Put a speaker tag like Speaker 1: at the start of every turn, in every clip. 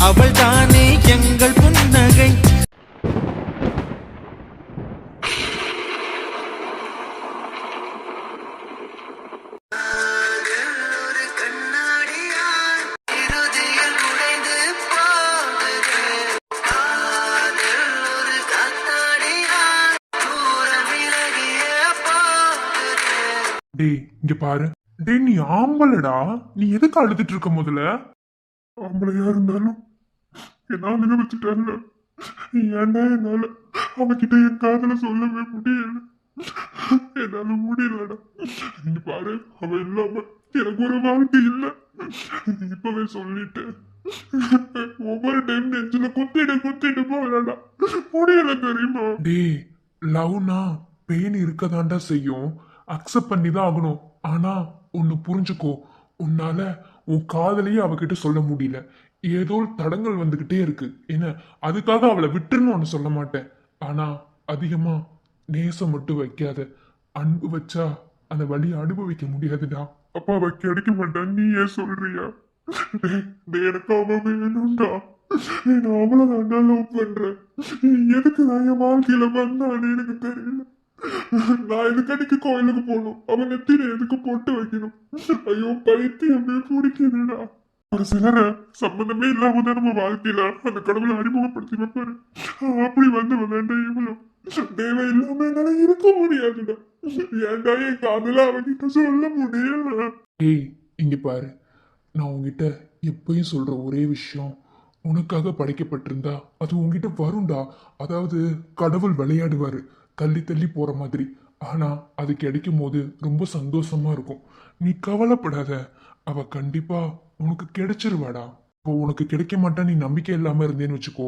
Speaker 1: அவள் தானே எங்கள் புன்னகை.
Speaker 2: டேய் இங்க பாரு. டேய் நீ ஆம்பளடா, நீ எதுக்கு அழுதுட்டு இருக்க? முதல்ல ஆம்பளையா இருந்தாலும் என்ன அனுபவிச்சுட்டாங்க. ஏன்டா என்னால அவகிட்ட என் காதல சொல்லவே முடியல. என்னால முடியலடா. இங்க பாரு, அவ இல்லாம எனக்கு ஒரு வாழ்க்கை இல்ல. இப்பவே சொல்லிட்டு ஒவ்வொரு டைம் நெஞ்சில குத்திட்டு போறடா. முடியல தெரியுமா? டேய் லவ்னா பெயின் இருக்கதாண்டா செய்யும். அக்செப்ட் பண்ணி தான் ஆகணும். ஆனா ஒன்னு புரிஞ்சுக்கோ, உன்னால உன் காதலையே அவகிட்ட சொல்ல முடியல. ஏதோ தடங்கள் வந்துகிட்டே இருக்கு. என்ன அதுக்காக அவளை விட்டுருன்னு ஒன்னு சொல்ல மாட்டேன். ஆனா அதிகமா நேசம் மட்டும் வைக்காத. அன்பு வச்சா அந்த வழியை அனுபவிக்க முடியாதுடா. அப்பா அவ கிடைக்க மாட்டான், நீ ஏன் சொல்றியா? எனக்கு அவ வேணும்டா. நான் அவ்வளவுதான் லவ் பண்றேன். எதுக்கு நான் என் வாழ்க்கையில வந்தான்னு எனக்கு தெரியல. நான் எதுக்கு அன்னைக்கு கோயிலுக்கு போகணும்? அவன் நெத்தியில எதுக்கு போட்டு வைக்கணும்? ஐயோ பைத்தியமே பிடிக்குதுடா. ஒரு சிலரை சம்பந்தமே இல்லாம தான் நம்ம வாழ்க்கையில அந்த கடவுளை அறிமுகப்படுத்தி வைப்பாரு. அப்படி வந்து வேண்டாம் இவ்வளவு தேவை இல்லாம என்னால இருக்க முடியாதுடா. ஏன்டா என் காதல அவன்கிட்ட சொல்ல முடியல. ஏய் இங்க பாரு, நான் உங்ககிட்ட எப்பயும் சொல்ற ஒரே விஷயம், உனக்காக படைக்கப்பட்டிருந்தா அது உங்ககிட்ட வரும்டா. அதாவது கடவுள் விளையாடுவாரு தள்ளி தள்ளி போற மாதிரி. ஆனா அது கிடைக்கும் போது ரொம்ப சந்தோஷமா இருக்கும். நீ கவலைப்படாத, அவ கண்டிப்பா உனக்கு கிடைச்சிருவாடா. இப்போ உனக்கு கிடைக்க மாட்டா நீ நம்பிக்கை இல்லாம இருந்தேன்னு வச்சுக்கோ,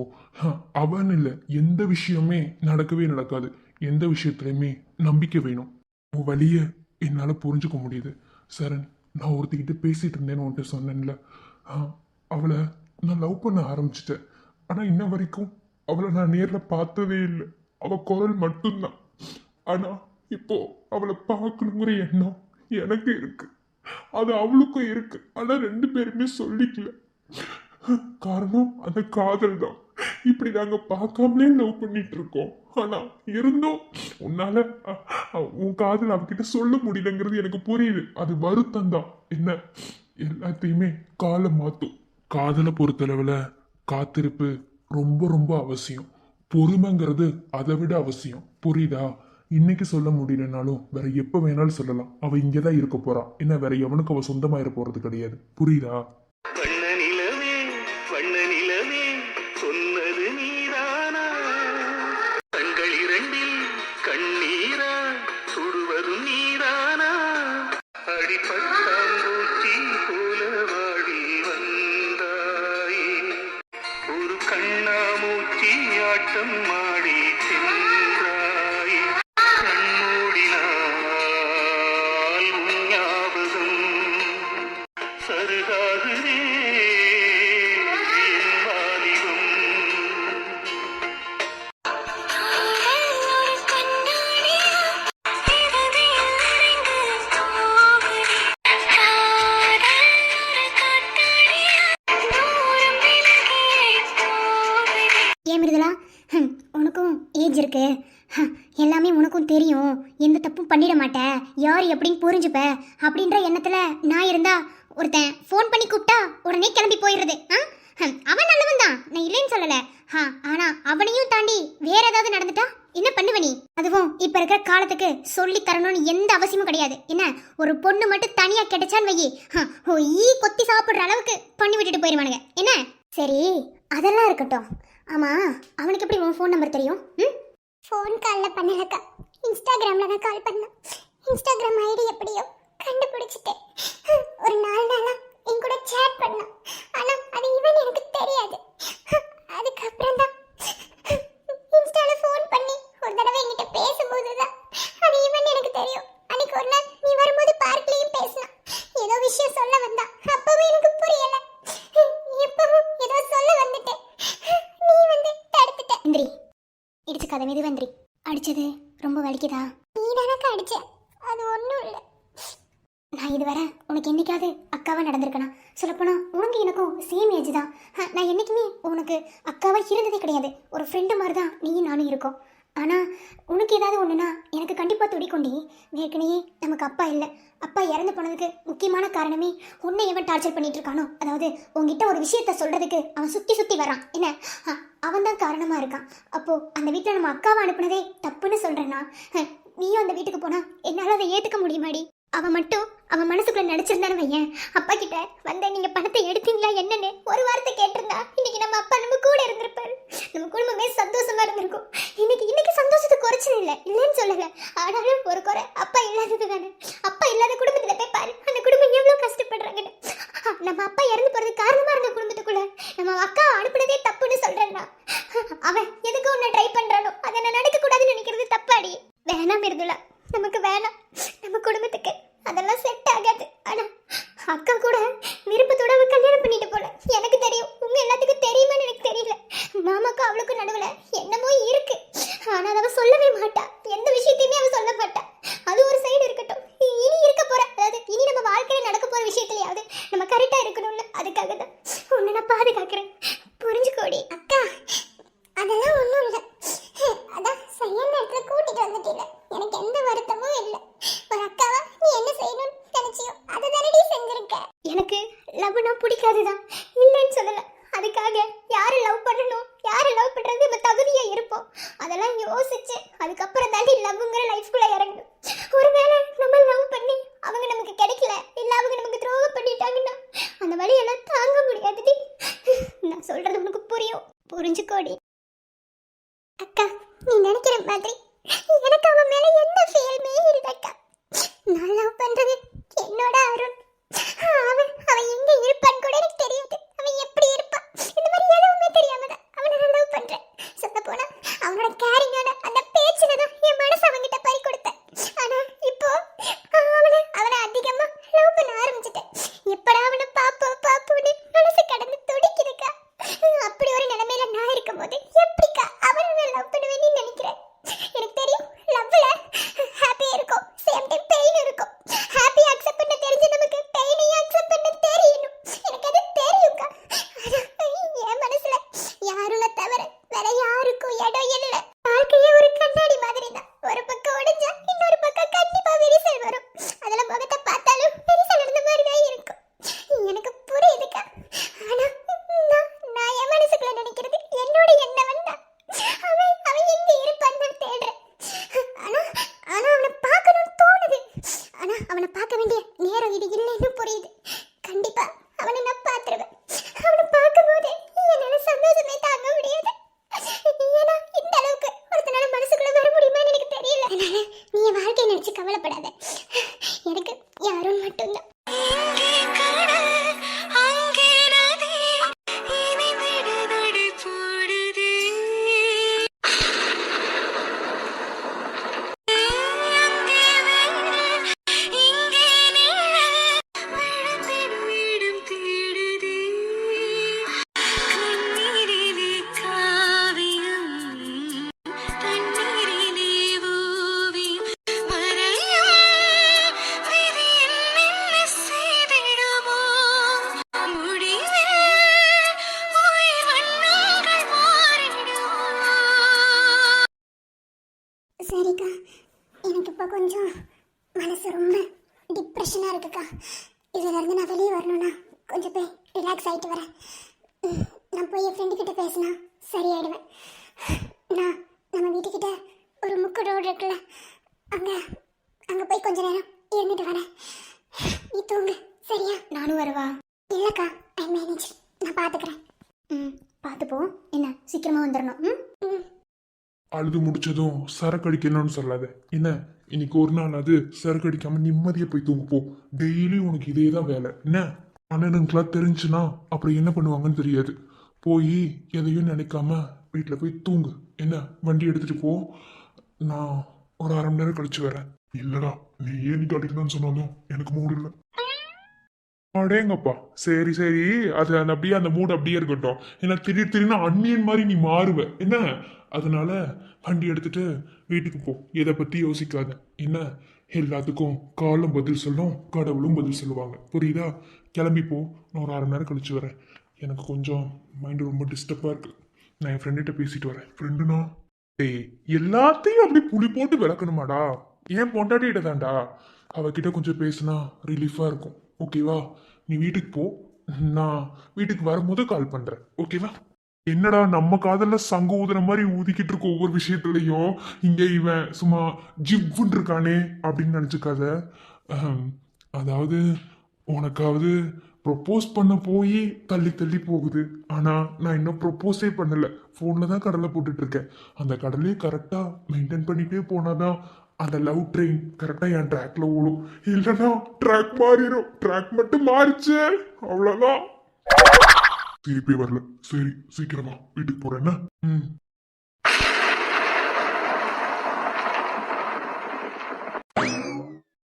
Speaker 2: அவன் இல்ல எந்த விஷயமே நடக்கவே நடக்காது. எந்த விஷயத்துலயுமே நம்பிக்கை வேணும். உன் வழிய என்னால புரிஞ்சுக்க முடியுது சரண். நான் ஒருத்திக்கிட்ட பேசிட்டு இருந்தேன்னு உன்கிட்ட சொன்னேன்ல, அவளை நான் லவ் பண்ண ஆரம்பிச்சிட்டேன். ஆனா இன்ன வரைக்கும் அவளை நான் நேர்ல பார்த்ததே இல்லை. அவ குரல் மட்டும்தான். ஆனா இப்போ அவளை பார்க்கணுங்கிற எண்ணம் எனக்கு இருக்கு, அது அவளுக்கும் இருக்கு. ஆனா ரெண்டு பேருமே சொல்லிக்கல. காரணம் அந்த காதல் தான். இப்படி நாங்க பார்க்காமலே லவ் பண்ணிட்டு இருக்கோம். ஆனா இருந்தும் உன்னால உன் காதல் அவகிட்ட சொல்ல முடியலங்கிறது எனக்கு புரியுது. அது வருத்தம் தான். என்ன எல்லாத்தையுமே காலம் மாத்தும். காதலை பொறுத்தளவுல காத்திருப்பு ரொம்ப ரொம்ப அவசியம். பொறுமைங்கிறது அதை விட அவசியம். புரியுதா? இன்னைக்கு சொல்ல முடியலனாலும் வேற எப்ப வேணாலும் சொல்லலாம். அவ இங்கதான் இருக்க போறா. என்ன வேற எவனுக்கு அவ சொந்தமாயிர போறது கிடையாது. புரியுதா?
Speaker 3: உனக்கும் ஏஜ் இருக்கு, எல்லாமே உனக்கும் தெரியும், எந்த தப்பும் பண்ணிட மாட்டேன், யார் எப்படின்னு புரிஞ்சுப்ப அப்படின்ற எண்ணத்துல நான் இருந்தா ஒருத்தன் ஃபோன் பண்ணி கூப்பிட்டா உடனே கிளம்பி போயிடுறது. அவன் நல்லவன் தான், நான் இல்லைன்னு சொல்லல. ஆனா அவனையும் தாண்டி வேற ஏதாவது நடந்துட்டா என்ன பண்ணுவ நீ? அதுவும் இப்ப இருக்கிற காலத்துக்கு சொல்லி தரணும்னு எந்த அவசியமும் கிடையாது. என்ன ஒரு பொண்ணு மட்டும் தனியா கிடைச்சான்னு வையி, ஈ கொத்தி சாப்பிடுற அளவுக்கு பண்ணி விட்டுட்டு போயிருவானுங்க. என்ன சரி அதெல்லாம் இருக்கட்டும். ஆமா அவனுக்கு எப்படி உன் ஃபோன் நம்பர் தெரியும்?
Speaker 4: ஃபோன் காலில் பண்ணலக்கா, இன்ஸ்டாகிராமில் தான் கால் பண்ணேன். இன்ஸ்டாகிராம் ஐடி எப்படியோ கண்டுபிடிச்சிட்டேன். ஒரு 4 நாளாக என் கூட சேட் பண்ணான். ஆனால் அது இவன் எனக்கு தெரியாது. அதுக்கப்புறம் தான் இன்ஸ்டாவில் ஃபோன் பண்ணி ஒரு தடவை என்கிட்ட பேசும்போது தான் அது இவன் எனக்கு தெரியும். அன்னைக்கு ஒரு நாள் நீ வரும்போது பார்க்லேயும் பேசினான். ஏதோ விஷயம் சொல்ல வந்தா, அப்பவும் எனக்கு புரியலை. எப்பவும் ஏதோ சொல்ல வந்துட்டேன், நீ வந்து தடுத்துட்ட.
Speaker 3: இந்திரி இடிச்சுக்காத, மெது வந்திரி. அடிச்சது ரொம்ப வலிக்குதா?
Speaker 4: நீ தானக்கா அடிச்ச, அது ஒன்றும் இல்லை.
Speaker 3: நான் நான் இதுவரை உனக்கு என்னைக்காவது அக்காவா நடந்திருக்கேனா? சொல்லப்போனா உனக்கு எனக்கும் சேம் ஏஜ் தான். நான் என்னைக்குமே உனக்கு அக்காவா இருந்ததே கிடையாது. ஒரு ஃப்ரெண்டு மாதிரி தான் நீயும் நானும் இருக்கோம். ஆனால் உனக்கு ஏதாவது ஒன்றுனா எனக்கு கண்டிப்பாக துடிக்கொண்டி. ஏற்கனவே நமக்கு அப்பா இல்லை. அப்பா இறந்து போனதுக்கு முக்கியமான காரணமே உன்னை எவன் டார்ச்சர் பண்ணிட்டு இருக்கானோ, அதாவது உங்ககிட்ட ஒரு விஷயத்த சொல்கிறதுக்கு அவன் சுற்றி சுற்றி வரான் என்ன, அவன் தான் காரணமாக இருக்கான். அப்போது அந்த வீட்டில் நம்ம அக்காவை அனுப்புனதே தப்புன்னு சொல்கிறேன்னா, நீயும் அந்த வீட்டுக்கு போனால் என்னால் அதை ஏற்றுக்க முடியுமாடி? அவன் மட்டும் அவன் மனசுக்குள்ள நினைச்சிருந்தானு வையன், அப்பா கிட்ட வந்த நீங்க பணத்தை எடுத்தீங்களா என்னன்னு ஒரு வார்த்தை கேட்டிருந்தா இன்னைக்கு நம்ம அப்பா நம்ம கூட இருந்திருப்பாரு. நம்ம குடும்பமே சந்தோஷமா இருந்திருக்கும். இன்னைக்கு சந்தோஷத்தை குறைச்சது இல்லை, இல்லைன்னு சொல்லல. ஆனாலும் ஒரு குறை அப்பா இல்லாதது தானே. அப்பா இல்லாத குடும்பத்துல போய் பாரு, அந்த குடும்பம் எவ்வளவு கஷ்டப்படுறாங்கன்னு. நம்ம அப்பா இறந்து போறது காரணமா இருந்த குடும்பத்துக்குள்ள நம்ம அக்கா அனுப்புனதே தப்புன்னு சொல்றேன்னா, அவன் எதுக்கு உன்னை ட்ரை பண்றானோ அதை நான் நடக்க கூடாதுன்னு நினைக்கிறது தப்பாடி. வேணாம் மிருதுலா, நமக்கு வேணாம். நம்ம குடும்பத்துக்கு அதெல்லாம் செட் ஆகாது. ஆனா அக்கா கூட விருப்பத்தோட அவ கல்யாணம் பண்ணிட்டு போல. எனக்கு தெரியும், உங்க எல்லாத்துக்கும் தெரியுமான்னு எனக்கு தெரியல. மாமாக்கும் அவளுக்கும் நடுவுல என்னமோ இருக்கு. ஆனா அவ சொல்லவே மாட்டா. எந்த விஷயத்தையுமே அவ சொல்ல மாட்டா. அது ஒரு சைடு இருக்கட்டும். இனி இருக்க போற, அதாவது இனி நம்ம வாழ்க்கையில நடக்க போற விஷயத்துலயாவது நம்ம கரெக்டா இருக்கணும்னு அதுக்காக தான் உன்னை நான் பாதுகாக்கிறேன். புரிஞ்சுக்கோடி.
Speaker 4: அக்கா அதெல்லாம் ஒன்றும் இல்லை. அதான் சரியான இடத்துல கூட்டிட்டு வந்துட்டீங்க. எனக்கு எந்த வருத்தமும் இல்லை. ஒரு அக்காவா நீ என்ன செய்யணும்னு நினைச்சியோ அதை தானடி செஞ்சிருக்க.
Speaker 3: எனக்கு லவ்னா பிடிக்காதுதான், இல்லைன்னு சொல்லல. அதுக்காக யாரை லவ் பண்ணணும், யாரை லவ் பண்றது நம்ம தகுதியா இருப்போம். அதெல்லாம் யோசிச்சு அதுக்கப்புறம் தாண்டி லவ்ங்கிற லைஃப்குள்ள இறங்கணும். ஒருவேளை நம்ம லவ் பண்ணி அவங்க நமக்கு கிடைக்கல, இல்ல அவங்க நமக்கு துரோகம் பண்ணிட்டாங்கன்னா அந்த வழியெல்லாம் தாங்க முடியாதுடி. நான் சொல்றது உனக்கு புரியும், புரிஞ்சுக்கோடி.
Speaker 4: அக்கா நீ நினைக்கிற மாதிரி எனக்கு அவன் மேல எந்த ஃபீலுமே இல்லக்கா. நான் லவ் பண்றது என்னோட அருண். அவன் எங்க இருப்பான்னு கூட எனக்கு தெரியாது. அவன் எப்படி இருப்பான் இந்த மாதிரி எதுவுமே தெரியாம தான் அவனை நான் லவ் பண்றேன். சொல்ல போனா அவனோட கேரிங்கான அந்த பேச்சுல தான் என் மனசு அவன்கிட்ட பறி கொடுத்தேன். ஆனா இப்போ அவனை அதிகமா லவ் பண்ண ஆரம்பிச்சிட்டேன். எப்படா அவனை பாப்போன்னு மனசு கடந்து துடிக்குதுக்கா. அப்படி ஒரு நிலைமையில நான் இருக்கும் போது எப்படிக்கா அவனை நான் லவ் பண்ணுவேன்னு நினைக்கிறேன். எனக்கு தெரியும், லவ்ல ஹாப்பியா இருக்கும், சேம் டைம் பெயின் இருக்கும். ஹாப்பி அக்செப்ட் பண்ண தெரிஞ்சு நமக்கு பெயினையும் அக்செப்ட் பண்ண தெரியணும். எனக்கு அது தெரியும்க்கா. என் மனசுல யாருல தவிர வேற யாருக்கும் இடம் இல்லை. வாழ்க்கையே ஒரு கண்ணாடி மாதிரி தான். ஒரு பக்கம் உடைஞ்சா இன்னொரு பக்கம் கண்டிப்பா விரிசல் வரும். அதுல முகத்தை பார்த்தாலும் விரிசல் இருந்த மாதிரி தான் இருக்கும். எனக்கு புரியுதுக்கா. ஆனா நான் என் மனசுக்குள்ள நினைக்கிறது என்னோட எண்ணம் தான். அவன் எங்க இருப்பான்னு நான் தேடுறேன். ஆனா அவனை பார்க்கணும்னு தோணுது. ஆனா அவனை பார்க்க வேண்டிய நேரம் இது இல்லைன்னு புரியுது. கண்டிப்பா அவனை நான் பார்த்துருவேன். அவனை பார்க்கும்போது என்னால சந்தோஷமே தாங்க முடியாது. ஏன்னா இந்த அளவுக்கு ஒருத்தனால மனசுக்குள்ள வர முடியுமான்னு எனக்கு தெரியல. அதனால நீ என் வாழ்க்கையை நினைச்சு கவலைப்படாத. எனக்கு யாரும் மட்டும்தான். சரிக்கா, எனக்கு இப்போ கொஞ்சம் மனசு ரொம்ப டிப்ரெஷனாக இருக்குக்கா. இதிலேருந்து நான் வெளியே வரணும்னா கொஞ்சம் போய் ரிலாக்ஸ் ஆகிட்டு வரேன். நான் போய் என் ஃப்ரெண்டுக்கிட்ட பேசினா சரியாயிடுவேன். நம்ம வீட்டுக்கிட்ட ஒரு முக்கு ரோடு இருக்குல்ல, அங்கே போய் கொஞ்ச நேரம் இருந்துட்டு வரேன். நீ தூங்கு சரியா?
Speaker 3: நானும் வரவா?
Speaker 4: இல்லைக்கா, ஐ மேனேஜ், நான் பார்த்துக்கிறேன்.
Speaker 3: பார்த்துப்போம். என்ன சீக்கிரமா வந்துடணும்.
Speaker 2: அழுது முடிச்சதும் சரக்கு அடிக்கணும்னு சொல்லாத என்ன. இன்னைக்கு ஒரு நாள் அது சரக்கு அடிக்காம நிம்மதியா போய் தூங்குப்போ. டெய்லி உனக்கு இதே தான் வேலை என்ன. அண்ணனுக்குலாம் தெரிஞ்சுன்னா அப்புறம் என்ன பண்ணுவாங்கன்னு தெரியாது. போய் எதையும் நினைக்காம வீட்டில் போய் தூங்கு என்ன. வண்டி எடுத்துட்டு போ, நான் ஒரு 1/2 மணி நேரம் கழிச்சு வரேன். இல்லடா, நீ ஏன் அடிக்கணும்னு சொன்னாலும் எனக்கு மூடு இல்லை. அடேங்கப்பா, சரி அது அப்படியே அந்த மூடு அப்படியே இருக்கட்டும். ஏன்னா திடீர்னு அந்நியன் மாதிரி நீ மாறுவ என்ன. அதனால வண்டி எடுத்துட்டு வீட்டுக்கு போ, எதை பத்தி யோசிக்காத என்ன. எல்லாத்துக்கும் காலம் பதில் சொல்லும், கடவுளும் பதில் சொல்லுவாங்க. புரியுதா? கிளம்பி போ. நான் ஒரு 1/2 மணி நேரம் கழிச்சு வரேன். எனக்கு கொஞ்சம் மைண்டு ரொம்ப டிஸ்டர்பாக இருக்கு. நான் என் ஃப்ரெண்டுகிட்ட பேசிட்டு வரேன். ஃப்ரெண்டுனா டேய், எல்லாத்தையும் அப்படி புளி போட்டு விளக்கணுமாடா? ஏன் பொண்டாட்டிகிட்ட தான்டா. அவகிட்ட கொஞ்சம் பேசினா ரிலீஃபாக இருக்கும். ஓகேவா? நீ வீட்டுக்கு போ. நான் வீட்டுக்கு வரும்போது கால் பண்ணுறேன். ஓகேவா? என்னடா நம்ம காதல்ல சங்கு ஊதுற மாதிரி ஊதிக்கிட்டு இருக்க ஒவ்வொரு விஷயத்துலையும் இங்க இவன் சும்மா ஜிவ்வுன்னு இருக்கானே அப்படின்னு நினைச்சுக்காத. அதாவது உனக்காவது ப்ரொப்போஸ் பண்ண போய் தள்ளி தள்ளி போகுது. ஆனா நான் இன்னும் ப்ரொப்போஸே பண்ணல. ஃபோன்ல தான் கடலை போட்டுட்டு இருக்கேன். அந்த கடலையே கரெக்டா மெயின்டைன் பண்ணிட்டே போனாதான் அந்த லவ் ட்ரெயின் கரெக்டா என் ட்ராக்ல ஓடும். இல்லைன்னா ட்ராக் மாறிடும். ட்ராக் மட்டும் மாறிச்சு அவ்வளவுதான். திருப்பி வரல. சரி, சீக்கிரமா வீட்டுக்கு போறேன்னா.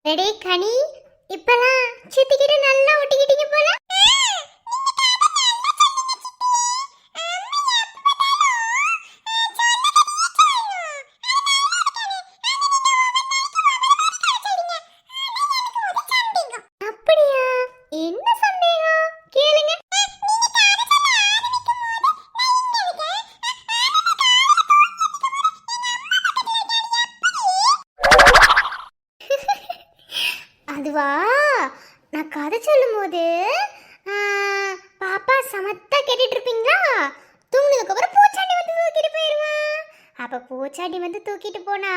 Speaker 3: ரெடி கனி, இப்பெல்லாம் சித்திக்கிட்ட நல்லா ஒட்டிக்கிட்டீங்க போல. அப்படியா? என்ன சந்தேகம்? கேளுங்க. அதுவா, நான் கதை சொல்லும் போது பாப்பா சமத்தா கேட்டுட்டு இருப்பீங்களா? தூங்குனதுக்கு அப்புறம் பூச்சாண்டி வந்து தூக்கிட்டு போயிடுவான். அப்ப பூச்சாண்டி வந்து தூக்கிட்டு போனா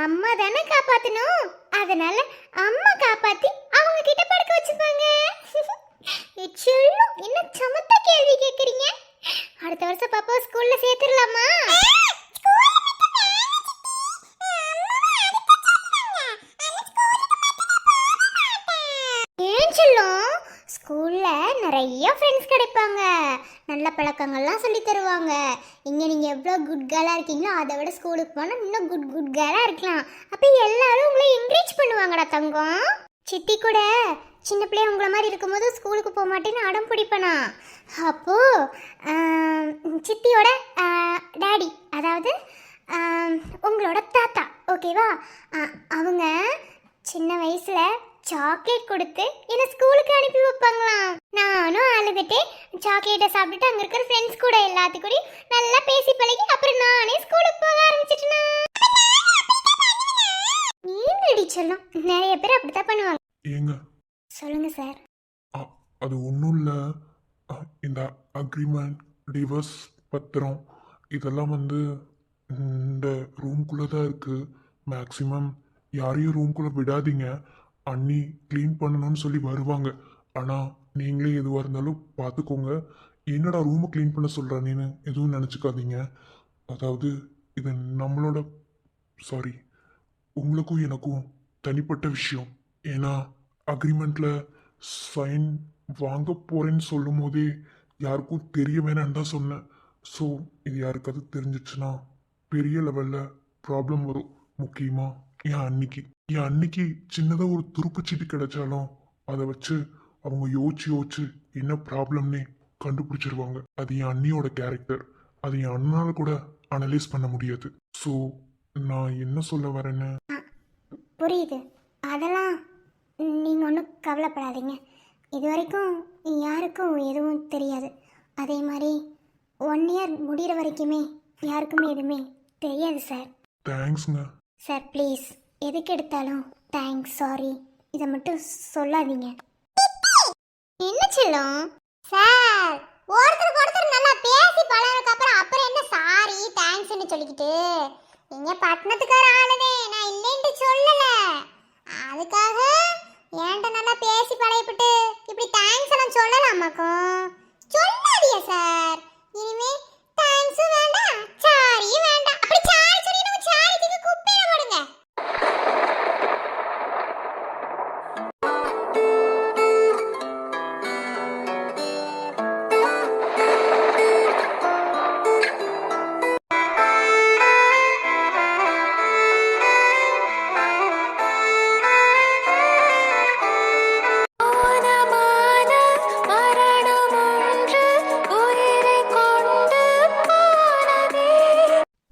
Speaker 3: அம்மா தானே காப்பாத்தணும். அதனால அம்மா காப்பாத்தி அவங்க கிட்ட படுக்க வச்சுப்பாங்க. சொல்லும் என்ன சமத்தா கேள்வி கேக்குறீங்க? அடுத்த வருஷம் பாப்பா ஸ்கூல்ல சேர்த்துடலாமா? ஸ்கூல்ல நிறைய ஃப்ரெண்ட்ஸ் கிடைப்பாங்க. நல்ல பழக்கங்கள்லாம் சொல்லி தருவாங்க. இங்கே நீங்கள் எவ்வளோ குட் கேர்ளாக இருக்கீங்களோ அதை விட ஸ்கூலுக்கு போனால் இன்னும் குட் கேர்ளாக இருக்கலாம். அப்போ எல்லாரும் உங்களை என்கரேஜ் பண்ணுவாங்கடா தங்கம். சித்தி கூட சின்ன பிள்ளைய உங்களை மாதிரி இருக்கும்போது ஸ்கூலுக்கு போக மாட்டேன்னு அடம் பிடிப்பேனா. அப்போது சித்தியோட டேடி, அதாவது உங்களோட தாத்தா, ஓகேவா, அவங்க சின்ன வயசில் சாக்லேட் கொடுத்து என்ன ஸ்கூலுக்கு அனுப்பி வைப்பாங்களாம். நானும் அழுதுட்டு சாக்லேட்டை சாப்பிட்டுட்டு அங்கே இருக்கிற ஃப்ரெண்ட்ஸ் கூட எல்லாத்துக்கூடயும் நல்லா பேசி பழகி அப்புறம் நானே ஸ்கூலுக்கு போக ஆரம்பிச்சிட்டேனா. நீ சொல்லும் நிறைய பேர் அப்படித்தான் பண்ணுவாங்க.
Speaker 2: ஏங்க
Speaker 3: சொல்லுங்க சார்.
Speaker 2: அது ஒன்றும் இல்லை. இந்த அக்ரிமெண்ட், டிவர்ஸ் பத்திரம் இதெல்லாம் வந்து இந்த ரூம்குள்ளே தான் இருக்குது. மேக்ஸிமம் யாரையும் ரூம்குள்ளே விடாதீங்க. அண்ணி க்ளீன் பண்ணணும்னு சொல்லி வருவாங்க. ஆனால் நீங்களே எதுவாக இருந்தாலும் பார்த்துக்கோங்க. என்னடா ரூமை க்ளீன் பண்ண சொல்கிற நீன்னு எதுவும் நினச்சிக்காதீங்க. அதாவது இது நம்மளோட சாரி உங்களுக்கும் எனக்கும் தனிப்பட்ட விஷயம். ஏன்னா அக்ரிமெண்ட்டில் சைன் வாங்க போகிறேன்னு சொல்லும் போதே யாருக்கும் தெரிய வேணான்னு தான் சொன்னேன். ஸோ இது யாருக்காவது தெரிஞ்சிச்சுன்னா பெரிய லெவலில் ப்ராப்ளம் வரும். முக்கியமாக என் அன்னிக்கு சின்னதாக ஒரு துருப்புச்சீட்டு கிடைச்சாலும் அதை வச்சு அவங்க யோசிச்சு என்ன ப்ராப்ளம்னே கண்டுபிடிச்சிருவாங்க. அது என் அண்ணியோட கேரக்டர். அது என் அண்ணால கூட அனலைஸ் பண்ண முடியாது. ஸோ நான் என்ன சொல்ல வரேன்னு
Speaker 3: புரியுது. அதெல்லாம் நீங்கள் ஒன்றும் கவலைப்படாதீங்க. இது வரைக்கும் யாருக்கும் எதுவும் தெரியாது. அதே மாதிரி 1 இயர் முடிகிற வரைக்குமே யாருக்குமே எதுவுமே தெரியாது சார்.
Speaker 2: தேங்க்ஸ்ங்க
Speaker 3: சார். ப்ளீஸ் எதுக்கு எடுத்தாலும் தேங்க்ஸ், சாரி இதை மட்டும் சொல்லாதீங்க. என்ன செல்லம்
Speaker 4: சார், ஒருத்தருக்கு நல்லா பேசி பழகிறதுக்கு அப்புறம் என்ன சாரி தேங்க்ஸ்னு சொல்லிக்கிட்டு? நீங்க பட்டணத்துக்கார ஆளுனே நான் இல்லைன்னு சொல்லல. அதுக்காக ஏன்ட்ட நல்லா பேசி பழகிவிட்டு இப்படி தேங்க்ஸ் எல்லாம் சொல்லலாமாக்கும்? சொல்லாதீங்க சார். இனிமே தேங்க்ஸும் வேண்டாம், சாரியும் வேண்டாம். அப்படி சாரி சொல்லி நம்ம சாரிக்கு குப்பையில போடுங்க.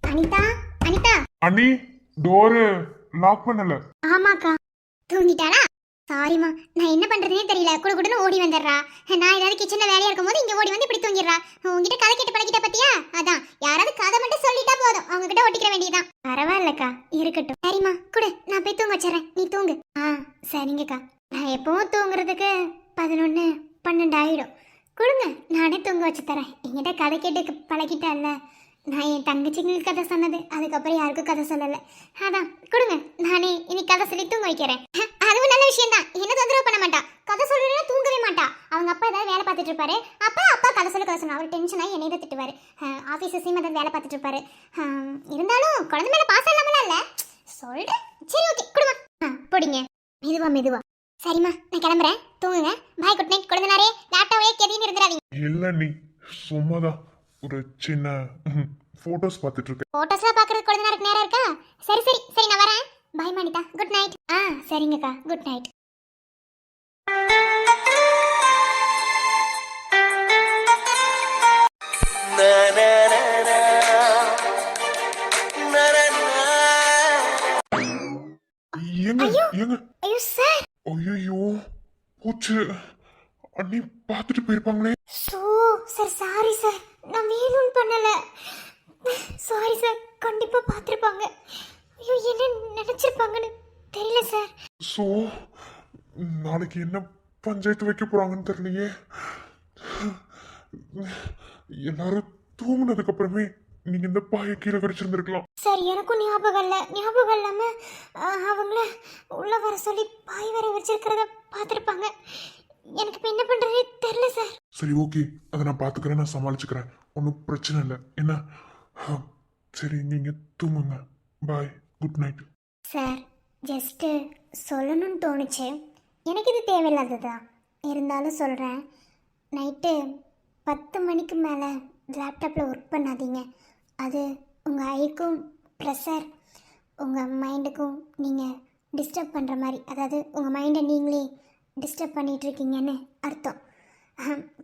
Speaker 3: அனிதா, அனிதா.
Speaker 2: அண்ணி டோரு லாக் பண்ணல.
Speaker 3: ஆமாக்கா. தூங்கிட்டாளா? சாரிம்மா, நான் என்ன பண்றதுனே தெரியல. குடுகுடுன்னு ஓடி வந்துடுறா. நான் ஏதாவது கிச்சன்ல வேலையா இருக்கும்போது இங்க ஓடி வந்து இப்படி தூங்கிடுறா. உங்ககிட்ட கதை கேட்டு பழகிட்ட பத்தியா? அதான் யாராவது கதை மட்டும் சொல்லிட்டா போதும், அவங்க கிட்ட ஒட்டிக்கிற வேண்டியதுதான். பரவாயில்லக்கா, இருக்கட்டும். சரிம்மா, குடு, நான் போய் தூங்க வச்சிடறேன், நீ தூங்கு. சரிங்கக்கா. நான் எப்பவும் தூங்குறதுக்கு 11, 12 ஆயிடும். கொடுங்க, நானே தூங்க வச்சு தரேன். என்கிட்ட கதை கேட்டு பழகிட்டல்ல. நான் என் தங்கச்சிங்களுக்கு கதை சொன்னது, அதுக்கப்புறம் யாருக்கும் கதை சொல்லலை. அதான் கொடுங்க, நானே இன்னைக்கு கதை சொல்லி தூங்க வைக்கிறேன். அதுவும் நல்ல விஷயம் தான். என்ன தொந்தரவு பண்ண மாட்டா. கதை சொல்றேன்னா தூங்கவே மாட்டா. அவங்க அப்பா ஏதாவது வேலை பார்த்துட்டு இருப்பாரு. அப்பா கதை சொன்ன அவர் டென்ஷன் ஆகி என்னை தான் திட்டுவாரு. ஆஃபீஸ் விஷயமா ஏதாவது வேலை பார்த்துட்டு இருப்பாரு. இருந்தாலும் குழந்தை மேல பாசம் இல்லாமலாம் இல்லை சொல்றேன். சரி, ஓகே, கொடுமா. போடிங்க, மெதுவா. சரிம்மா, நான் கிளம்புறேன். தூங்குங்க. பாய், குட் நைட். குழந்தைனாரே லேப்டாவே கெதின்னு இருந்துடாதீங்க.
Speaker 2: இல்ல நீ சும்மாதான் ஒரு சின்ன போட்டோஸ் பார்த்துட்டு இருக்கேன்.
Speaker 3: போட்டோஸ்லாம் பார்க்கறது குழந்தைனாருக்கு நேரம் இருக்கா? சரி, நான் வரேன். பாய் மானிதா, குட் நைட். சரிங்கக்கா, குட் நைட்.
Speaker 2: ஏங்க
Speaker 3: ஐயோ சார்.
Speaker 2: ஐயோ போச்சு, அண்ணி பார்த்துட்டு போயிருப்பாங்களே.
Speaker 3: சார் சாரி சார், நான் வேணும்னு பண்ணல. சாரி சார், கண்டிப்பா பார்த்துருப்பாங்க. ஐயோ, என்ன நினைச்சிருப்பாங்கன்னு தெரியல சார்.
Speaker 2: ஸோ நாளைக்கு என்ன பஞ்சாயத்து வைக்க போறாங்கன்னு தெரியலையே. எல்லாரும் தூங்குனதுக்கு அப்புறமே நீங்க இந்த பாயை கீழே கடிச்சிருந்திருக்கலாம்.
Speaker 3: சார், எனக்கும் ஞாபகம் இல்லாம அவங்கள உள்ள வர சொல்லி பாய் வர வச்சிருக்கிறத பார்த்துருப்பாங்க. எனக்கு இப்போ என்ன பண்றதே தெரியல சார்.
Speaker 2: சரி, ஓகே, அதை நான் பார்த்துக்கிறேன், நான் சமாளிச்சுக்கிறேன், ஒன்றும் பிரச்சனை இல்லை. என்ன சரி, நீங்க தூங்குங்க. பாய், குட் நைட்.
Speaker 3: சார், ஜஸ்ட்டு சொல்லணும்னு தோணுச்சு. எனக்கு இது தேவையில்லாததான், இருந்தாலும் சொல்கிறேன். நைட்டு 10 மணிக்கு மேலே லேப்டாப்பில் ஒர்க் பண்ணாதீங்க. அது உங்கள் ஐக்கும் ப்ரெஷர், உங்கள் மைண்டுக்கும் நீங்கள் டிஸ்டர்ப் பண்ணுற மாதிரி, அதாவது உங்கள் மைண்டை நீங்களே டிஸ்டர்ப் பண்ணிகிட்ருக்கீங்கன்னு அர்த்தம்.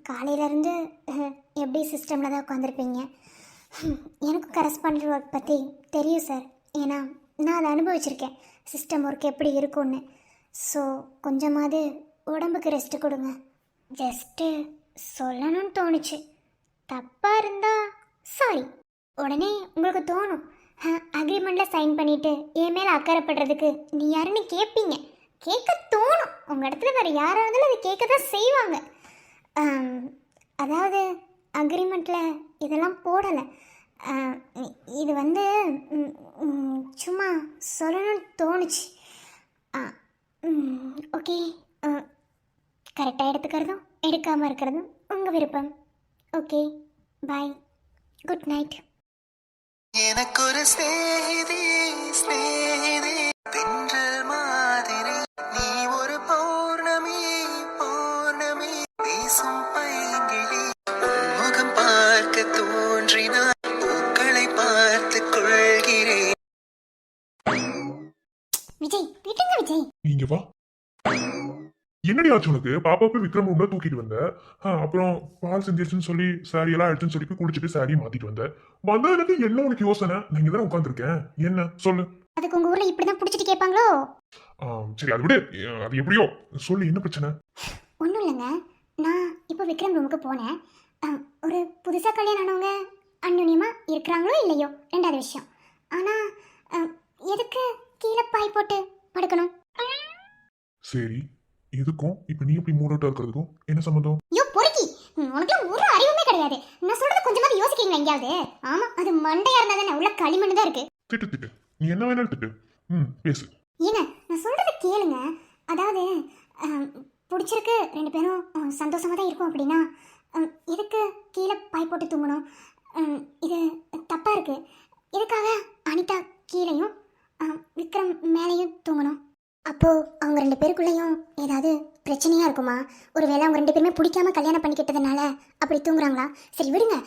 Speaker 3: காலையிலேருந்து எப்படி சிஸ்டமில் தான் உட்காந்துருப்பீங்க. எனக்கும் கரஸ்பாண்டன்ட் ஒர்க் பற்றி தெரியும் சார். ஏன்னா நான் அதை அனுபவிச்சிருக்கேன், சிஸ்டம் ஒர்க் எப்படி இருக்கும்னு. ஸோ கொஞ்சமாவது உடம்புக்கு ரெஸ்ட்டு கொடுங்க. ஜஸ்ட்டு சொல்லணும்னு தோணுச்சு. தப்பாக இருந்தால் சாரி. உடனே உங்களுக்கு தோணும், அக்ரிமெண்ட்டில் சைன் பண்ணிவிட்டு என் மேலே அக்கறைப்படுறதுக்கு நீ யாருன்னு கேட்பீங்க. கேட்க தோணும். உங்கள் இடத்துல வேறு யாராக இருந்தாலும் அதை கேட்க தான் செய்வாங்க. அதாவது அக்ரிமெண்ட்டில் இதெல்லாம் போடலை. இது வந்து சும்மா சொல்லணும்னு தோணுச்சு. ஓகே, கரெக்டாக எடுத்துக்கிறதும் எடுக்காமல் இருக்கிறதும் உங்கள் விருப்பம். ஓகே, பாய், குட் நைட்.
Speaker 1: எனக்கு ஒரு ஸ்நேகிதி தென்றல் மாதிரி, நீ ஒரு பௌர்ணமி பேசும் பைங்கிளி, முகம் பார்க்க தோன்றினார், பூக்களை பார்த்து கொள்கிறேன்.
Speaker 3: விஜய், விட்டுங்க விஜய்.
Speaker 2: நீங்க வா. என்னடி ஆச்சு உனக்கு? பாப்பாவுக்கு விக்ரம் ரூம்ல தூக்கிட்டு வந்த, அப்புறம் பால் செஞ்சிருச்சுன்னு சொல்லி சாரி எல்லாம் எடுத்துன்னு சொல்லி குளிச்சுட்டு சாரியை மாத்திட்டு வந்ததுக்கு என்ன உனக்கு யோசனை? நான் இங்க தானே உட்காந்துருக்கேன், என்ன சொல்லு.
Speaker 3: அதுக்கு உங்கள் ஊரில் இப்படி தான் பிடிச்சிட்டு கேட்பாங்களோ?
Speaker 2: சரி, அது விடு, அது எப்படியோ சொல்லு, என்ன பிரச்சனை?
Speaker 3: ஒன்றும் இல்லைங்க. நான் இப்போ விக்ரம் ரூமுக்கு போனேன். ஒரு புதுசாக கல்யாணம் ஆனவங்க அந்யுன்யமாக இருக்கிறாங்களோ இல்லையோ ரெண்டாவது விஷயம். ஆனால் எதுக்கு கீழே பாய் போட்டு படுக்கணும்?
Speaker 2: சரி, இதுக்கும் இப்ப நீ எப்படி மூட் அவுட்டா இருக்கிறதுக்கும் என்ன சம்பந்தம்?
Speaker 3: ஐயோ பொறுக்கி, உனக்கு ஒரு அறிவுமே கிடையாது. நான் சொல்றது கொஞ்சமாவது யோசிக்கிறீங்களா எங்கேயாவது? ஆமா, அது மண்டையா இருந்தா தானே, உள்ள களிமண் தான் இருக்கு.
Speaker 2: திட்டு நீ என்ன வேணாலும் திட்டு, பேசு.
Speaker 3: ஏங்க, நான் சொல்றத கேளுங்க. அதாவது பிடிச்சிருக்கு, 2 பேரும் சந்தோஷமா தான் இருக்கும் அப்படின்னா எதுக்கு கீழே பாய் போட்டு தூங்கணும்? இது தப்பா இருக்கு. எதுக்காக அனிதா கீழையும் விக்ரம் மேலேயும் தூங்கணும்? அப்போ அவங்க 2 பேருக்குள்ளேயும் ஏதாவது பிரச்சனையா இருக்குமா? ஒருவேளை அவங்க 2 பேருமே பிடிக்காம கல்யாணம் பண்ணிக்கிட்டதுனால அப்படி தூங்குறாங்களா? சரி விடுங்க.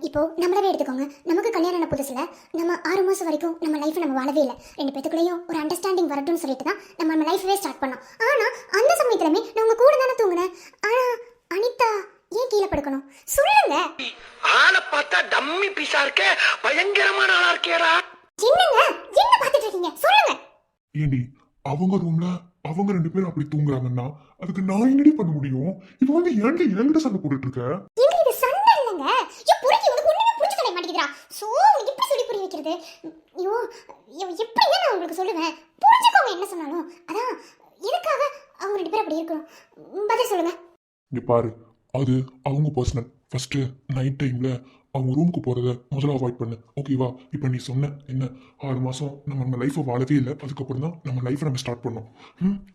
Speaker 3: இப்போ நம்மளவே எடுத்துக்கோங்க. நமக்கு கல்யாணம் ஆன புதுசுல நம்ம 6 மாசம் வரைக்கும் நம்ம லைஃப் நம்ம வாழவே இல்லை. 2 பேத்துக்குள்ளேயும் ஒரு அண்டர்ஸ்டாண்டிங் வரட்டும்னு சொல்லிட்டு தான் நம்ம லைஃபவே ஸ்டார்ட் பண்ணோம். ஆனா அந்த சமயத்துலமே நான் உங்க கூட தானே தூங்குனேன். ஆனா அனிதா ஏன் கீழே படுக்கணும்? சொல்லுங்க.
Speaker 5: ஆளை பார்த்தா டம்மி பீஸா இருக்க, பயங்கரமான ஆளா இருக்கேடா.
Speaker 3: என்னங்க, என்ன பார்த்துட்டு இருக்கீங்க? சொல்லுங்க.
Speaker 2: ஏண்டி அவங்க ரூம்ல அவ அவங்க 2 பேரும் அப்படி தூங்குறாங்கன்னா அதுக்கு நான் என்னடி பண்ண முடியும்? இப்ப வந்து ஏன்டி என்கிட்ட சண்டை போட்டுட்டு இருக்க?
Speaker 3: எங்க இது சண்டை இல்லைங்க. ஐயோ புரிஞ்சு உனக்கு ஒண்ணுமே புரிஞ்சு தர மாட்டேங்குதுடா. சோ எப்படி சொல்லி புரிய வைக்கிறது? ஐயோ எப்படி நான் உங்களுக்கு சொல்லுவேன்? புரிஞ்சுக்கோங்க என்ன சொன்னாலும். அதான் எதுக்காக அவங்க 2 பேரும் அப்படி இருக்கணும்? பதில் சொல்லுங்க.
Speaker 2: இங்க பாரு, அது அவங்க பர்சனல். ஃபர்ஸ்ட் நைட் டைம்ல அவங்க ரூமுக்கு போறத முதல்ல அவாய்ட் பண்ணு, ஓகேவா? இப்போ நீ சொன்ன என்ன 6 மாசம் நம்ம லைஃப்பை வாழவே இல்லை, அதுக்கப்புறம் தான் நம்ம லைஃப்பை நம்ம ஸ்டார்ட் பண்ணோம்.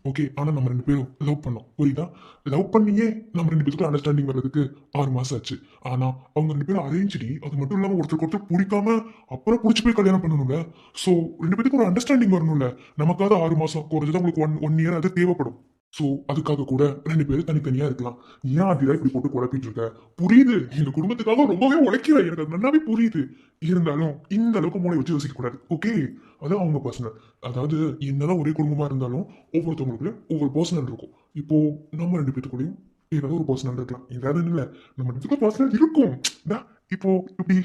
Speaker 2: ஓகே, ஆனால் நம்ம 2 பேரும் லவ் பண்ணோம், புரியுதா? லவ் பண்ணியே நம்ம 2 பேருக்கு அண்டர்ஸ்டாண்டிங் வர்றதுக்கு 6 மாசம் ஆச்சு. ஆனால் அவங்க 2 பேரும் அரேஞ்ச்டி, அது மட்டும் இல்லாமல் ஒருத்தருக்கு ஒருத்தர் பிடிக்காம அப்புறம் பிடிச்சி போய் கல்யாணம் பண்ணணும்ல. ஸோ 2 பேருக்கு ஒரு அண்டர்ஸ்டாண்டிங் வரணும்ல. நமக்காவது 6 மாசம் குறைஞ்சதான் உங்களுக்கு ஒன் இயர் அது தேவைப்படும். ஸோ அதுக்காக கூட 2 பேரும் தனித்தனியா இருக்கலாம். ஏன் அதில் இப்படி போட்டு குழப்பிட்டு இருக்க? புரியுது, இந்த குடும்பத்துக்காக ரொம்பவே உழைக்கிற, எனக்கு அது நல்லாவே புரியுது. இருந்தாலும் இந்த அளவுக்கு மூளை வச்சு யோசிக்க கூடாது, ஓகே? அது அவங்க பர்சனல். அதாவது என்னதான் ஒரே குடும்பமா இருந்தாலும் ஒவ்வொருத்தவங்களுக்குள்ளயும் ஒவ்வொரு பர்சனல் இருக்கும். இப்போ நம்ம 2 பேத்துக்குள்ளயும் ஏதாவது ஒரு பர்சனல் இருக்கலாம், ஏதாவது இல்லை நம்ம 2 பேத்துக்கும் பர்சனல் இருக்கும். இப்போ இப்படி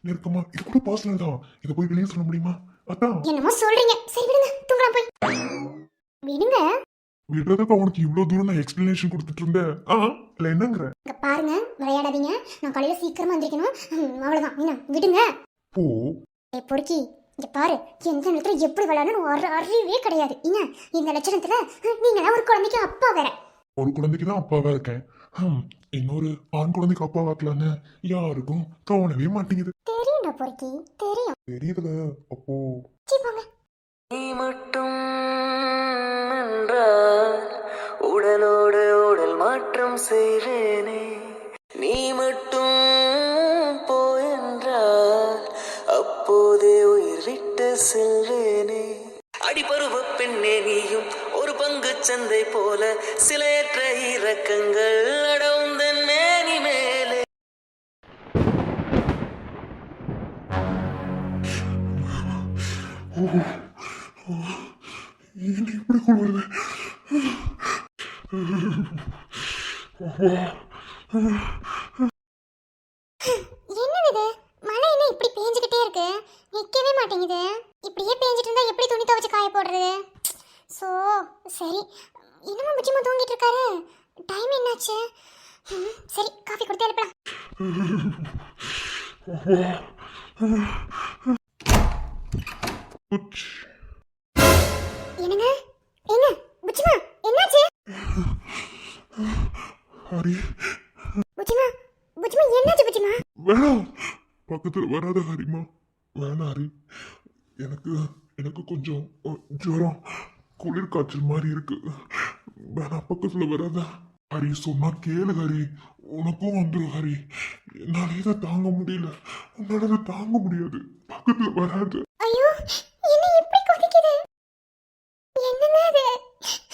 Speaker 2: நெருக்கமா இது கூட பர்சனல் தான், இதை போய் வெளியே சொல்ல முடியுமா? அதான்
Speaker 3: என்னமோ சொல்றீங்க. சரி விடுங்க, தூங்கலாம் போய். விடுங்க.
Speaker 2: விடுறதுக்கு அவனுக்கு இவ்வளவு தூரம் நான் எக்ஸ்பிளனேஷன் கொடுத்துட்டு இருந்தேன். இல்ல என்னங்கிற?
Speaker 3: இங்க பாருங்க, விளையாடாதீங்க. நான் காலையில சீக்கிரமா வந்திருக்கணும். அவ்வளவுதான், என்ன விடுங்க.
Speaker 2: போ.
Speaker 3: பொறுக்கி இங்க பாரு, எந்த நேரத்துல எப்படி விளையாடணும் ஒரு அறிவே கிடையாது. என்ன இந்த லட்சணத்துல நீங்களா ஒரு குழந்தைக்கு அப்பா வேற.
Speaker 2: ஒரு குழந்தைக்கு தான் அப்பாவா இருக்கேன், இன்னொரு ஆண் குழந்தைக்கு அப்பா வாக்கலான்னு யாருக்கும் தோணவே மாட்டேங்குது.
Speaker 3: தெரியும்டா பொறுக்கி, தெரியும்.
Speaker 2: தெரியுதுல, அப்போ
Speaker 3: போங்க.
Speaker 1: நீ மட்டும் என்றால் உடலோடு உடல் மாற்றம் செய்வேனே. நீ மட்டும் போயென்றால் அப்போதே உயிர் விட்டு செல்வேனே. அடிபருவ பெண்ணே நீயும் ஒரு பங்கு சந்தை போல சிலையற்ற இறக்கங்கள் அடவுந்தன் மேனி மேலே.
Speaker 2: இப்படி கொள்வது
Speaker 3: என்னது மழை என்ன இப்படி பேஞ்சுக்கிட்டே இருக்கு? நிக்கவே மாட்டேங்குது. இப்படியே பேஞ்சிட்டு இருந்தா எப்படி துணி துவைச்சு காய போடுறது? சோ சரி, இன்னமும் புச்சிமா தூங்கிட்டு இருக்காரு. டைம் என்னாச்சு? சரி, காஃபி கொடுத்து எழுப்பலாம். என்னங்க என்ன புச்சிமா, என்னாச்சு?
Speaker 2: ஹரி,
Speaker 3: புச்சிமா புச்சிமா என்னாச்சு புச்சிமா?
Speaker 2: வேணாம், பக்கத்துல வராத ஹரிமா, வேணாம் ஹரி. எனக்கு எனக்கு கொஞ்சம் ஜுரம், குளிர் காய்ச்சல் மாதிரி இருக்கு. வேணாம், பக்கத்துல வராத ஹரி. சொன்னா கேளு ஹரி, உனக்கும் வந்துடும் ஹரி. என்னால இதை தாங்க முடியல, உன்னால இதை தாங்க முடியாது. பக்கத்துல வராது.
Speaker 3: ஐயோ, என்ன இப்படி கொதிக்குது? என்னங்க அது?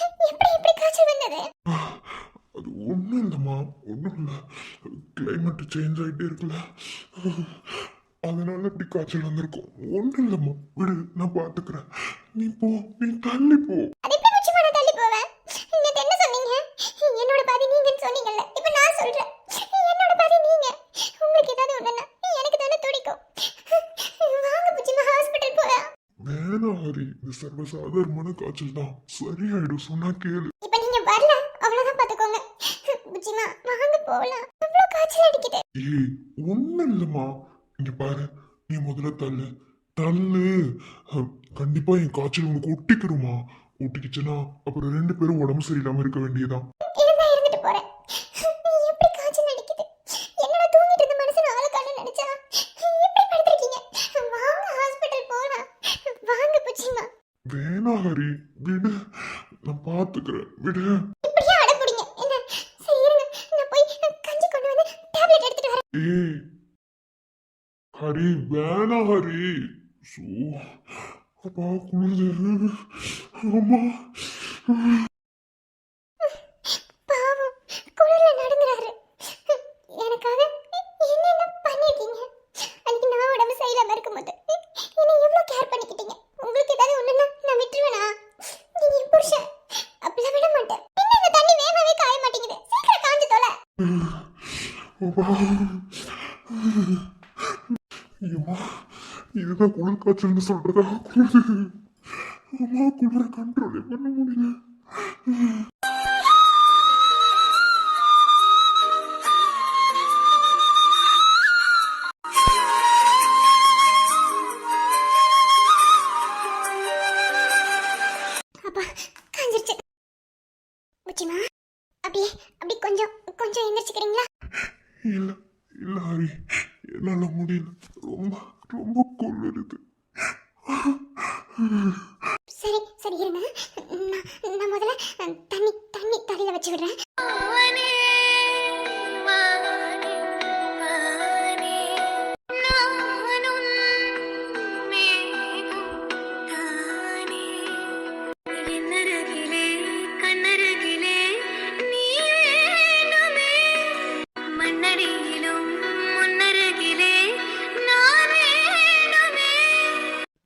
Speaker 3: எப்படி இப்படி காய்ச்சல் வந்தது?
Speaker 2: அது ஒன்றும் இல்லைம்மா, ஒன்றும் இல்லை. கிளைமேட் சேஞ்ச் ஆகிட்டே இருக்குல்ல, அதனால இப்படி காய்ச்சல் வந்திருக்கும். ஒன்றும் இல்லைம்மா, விடு, நான் பார்த்துக்கிறேன். நீ போ, நீ தள்ளி போ.
Speaker 3: அது எப்படி புச்சிமா நான் தள்ளி போவேன்? நேத்து என்ன சொன்னீங்க? என்னோட பாதி நீங்கன்னு சொன்னீங்கல்ல, இப்போ நான் சொல்றேன் என்னோட பாதி நீங்க. உங்களுக்கு ஏதாவது ஒண்ணுன்னா எனக்கு தானே துடிக்கும். வாங்க புச்சிமா, ஹாஸ்பிடல் போலாம்.
Speaker 2: வேணாம் ஹரி, இது சர்வசாதாரணமான காய்ச்சல் தான், சரியாயிடும். சொன்னா கேளு.
Speaker 3: இப்போ நீங்க வரல, அவ்வளவுதான் பாத்துக்கோங்க. புச்சிமா வாங்க போலாம், அவ்வளவு காய்ச்சல் அடிக்குது.
Speaker 2: ஏய், ஒன்றும் இல்லைம்மா, இங்க பாரு, நீ முதல்ல தள்ளு தள்ளு. கண்டிப்பா என் காய்ச்சல் உனக்கு ஒட்டிக்கிறோமா? ஒட்டிக்கிச்சுன்னா அப்புறம் 2 பேரும் உடம்பு சரியில்லாம இருக்க வேண்டியதான்.
Speaker 3: இருந்தா இருந்துட்டு போறேன். எப்படி காய்ச்சல் அடிக்குது? என்னோட தூங்கிட்டு இருந்த மனுஷன் ஆள காணோம்னு நினைச்சா எப்படி படுத்திருக்கீங்க? வாங்க ஹாஸ்பிடல் போலாம். வாங்க புச்சிமா.
Speaker 2: வேணாம் ஹரி, விடு, நான் பார்த்துக்கிறேன், விடு.
Speaker 3: இப்படியே அடப்புடிங்க என்ன? சரி இருங்க, நான் போய் கஞ்சி கொண்டு வந்து டேப்லெட் எடுத்துட்டு வரேன்.
Speaker 2: ஏய் ஹரி, வேணாம் ஹரி. சோ அப்பா குளிருது, அம்மா.
Speaker 3: பாவம், குளிர்ல நடுங்குறாரு. எனக்காக என்னென்ன பண்ணிருக்கீங்க? அன்னைக்கு நான் உடம்பு சரியில்லாம இருக்கும்போது என்ன எவ்வளவு கேர் பண்ணிக்கிட்டீங்க. உங்களுக்கு ஏதாவது ஒண்ணுன்னா நான் விட்டுருவேனா? நீங்க என் புருஷன், அப்படிலாம் விட மாட்டேன். என்ன இந்த தண்ணி வேகவே காய மாட்டேங்குது? சீக்கிரம் காஞ்சு தொலை.
Speaker 2: அப்பா, ஐயம்மா, இதுதான் குளிர் காய்ச்சல்னு சொல்றதா? குளிர், அம்மா, குளிர கண்ட்ரோலே பண்ண முடியல.
Speaker 4: அப்பா காஞ்சிருச்சு. புச்சிமா அப்படியே அப்படி கொஞ்சம் கொஞ்சம் எந்திரிச்சுக்கிறீங்களா?
Speaker 2: இல்ல இல்ல ஹரி, என்னால முடியல. ரொம்ப ரொம்ப கொள்ளுது.
Speaker 4: சரி சரி இருங்க. நான் முதல்ல தண்ணி தண்ணி தலையில வச்சு விடுறேன்.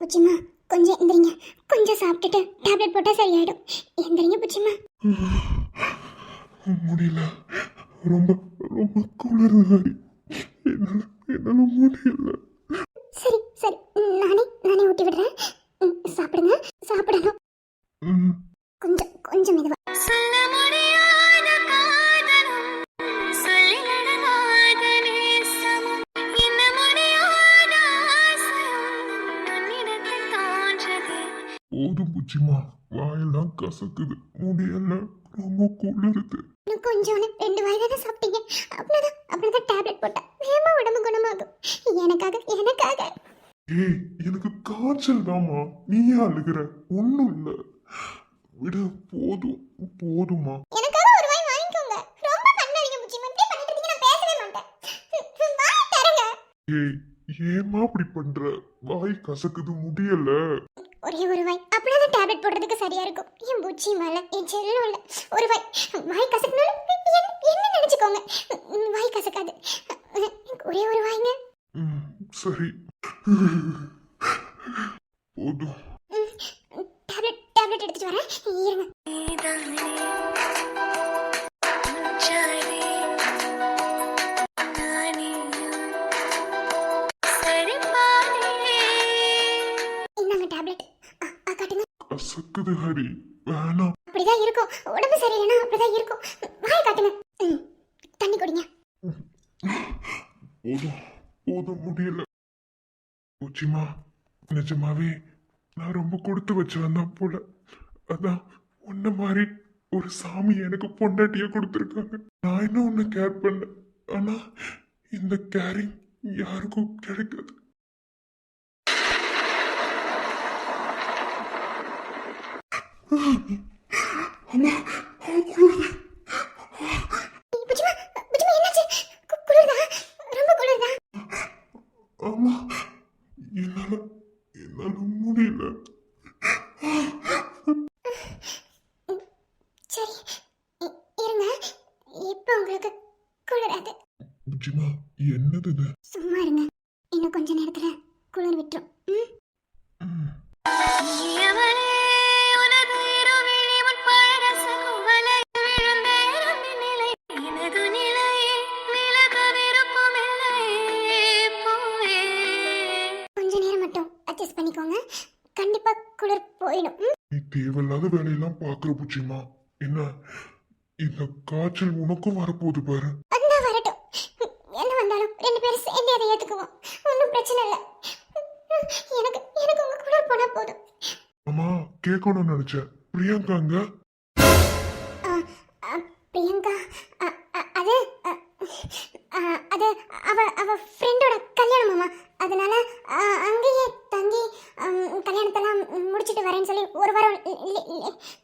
Speaker 4: புச்சிமா கொஞ்சம் எந்திரிங்க. கொஞ்சம் சாப்பிட்டுட்டு டேப்லெட் போட்டால் சரியாயிடும். எந்திரிங்க புச்சிமா.
Speaker 2: முடியல, ரொம்ப ரொம்ப குளிருது ஹரி. என்னால என்னால முடியல.
Speaker 4: சரி சரி நானே நானே ஊட்டி விடுறேன். சாப்பிடுங்க. சாப்பிடணும்.
Speaker 2: ம்,
Speaker 4: கொஞ்சம் கொஞ்சம் மெதுவா.
Speaker 2: போதும் புச்சிமா, வாயெல்லாம் கசக்குது. முடியல, ரொம்ப குளிருது.
Speaker 4: இன்னும் கொஞ்சோன்னு 2 வாய் தானே சாப்பிட்டீங்க. அப்படிதான் டேப்லெட் போட்டா வேகமா உடம்பு குணமாகும். எனக்காக எனக்காக.
Speaker 2: ஏய், எனக்கு காய்ச்சல் தாமா, நீயே அழுகிற. ஒண்ணும் இல்ல, விடு. போதும் போதுமா.
Speaker 4: எனக்காக ஒரு வாய் வாங்கிக்கோங்க. ரொம்ப பண்ணாதீங்க புச்சிமா. இப்படி பண்ணிட்டு இருந்தீங்க நான் பேசவே மாட்டேன். வாய் தரங்க.
Speaker 2: ஏய், ஏமா இப்படி பண்ற? வாய் கசக்குது, முடியல.
Speaker 4: ஒரே ஒரு வாய் அப்படிதான் டேப்லெட் போடுறதுக்கு சரியா இருக்கும். என் பூச்சி மேல என் செல்லும் இல்ல. ஒரு வாய் வாய் கசக்குனாலும் என்ன நினைச்சுக்கோங்க. வாய் கசக்காது. ஒரே ஒரு வாய்ங்க.
Speaker 2: ம், சரி. போதும்.
Speaker 4: டேப்லெட் எடுத்துட்டு வரேன். இருங்க. இந்தாங்க டேப்லெட். காட்டுங்க.
Speaker 2: கசக்குது ஹரி, வேணாம்.
Speaker 4: அப்படிதான் இருக்கும். உடம்பு சரியில்லைன்னா அப்படிதான் இருக்கும். வாய் காட்டுங்க. தண்ணி குடிங்க.
Speaker 2: போதும் போதும், முடியல. பூச்சிமா, நிஜமாவே நான் ரொம்ப கொடுத்து வச்சு வந்தேன் போல. அதான் உன்ன மாதிரி ஒரு சாமி எனக்கு பொண்டாட்டிய கொடுத்துருக்காங்க. நான் என்ன உன்னை கேர் பண்ணேன், ஆனா இந்த கேரிங் யாருக்கும் கிடைக்காது. அம்மா, குளிருது.
Speaker 4: புச்சிமா புச்சிமா என்னாச்சு? குளிர்தா? ரொம்ப குளிர்தா?
Speaker 2: ஆமா, என்னால என்னால முடியல.
Speaker 4: சரி இருங்க. இப்போ உங்களுக்கு குளிராது.
Speaker 2: பூச்சிமா, என்னது இது?
Speaker 4: சும்மா இருங்க. இன்னும் கொஞ்ச நேரத்துல குளிர் விட்டுரும்.
Speaker 2: ம்.
Speaker 4: கொஞ்ச நேரம் மட்டும் அட்ஜஸ்ட் பண்ணிக்கோங்க. கண்டிப்பா குளிர் போயிடும்.
Speaker 2: நீ தேவையில்லாத வேலையெல்லாம் பாக்குற பூச்சிமா. என்ன, இந்த காய்ச்சல் உனக்கும் வரப்போகுது பாரு.
Speaker 4: வந்தா வரட்டும். என்ன வந்தாலும் 2 பேரும் சேர்ந்து அதை ஏத்துக்குவோம். ஒன்றும் பிரச்சனை இல்லை. எனக்கு எனக்கு உங்க குளிர் போனா போதும்.
Speaker 2: அம்மா, கேட்கணும்னு நினைச்சேன். பிரியங்காங்க?
Speaker 4: ஆ, பிரியங்கா அது அது அவ ஃப்ரெண்டோட கல்யாணம் மாமா. அதனால அங்கேயே தங்கி கல்யாணத்தெல்லாம் முடிச்சிட்டு வரேன்னு சொல்லி ஒரு வாரம்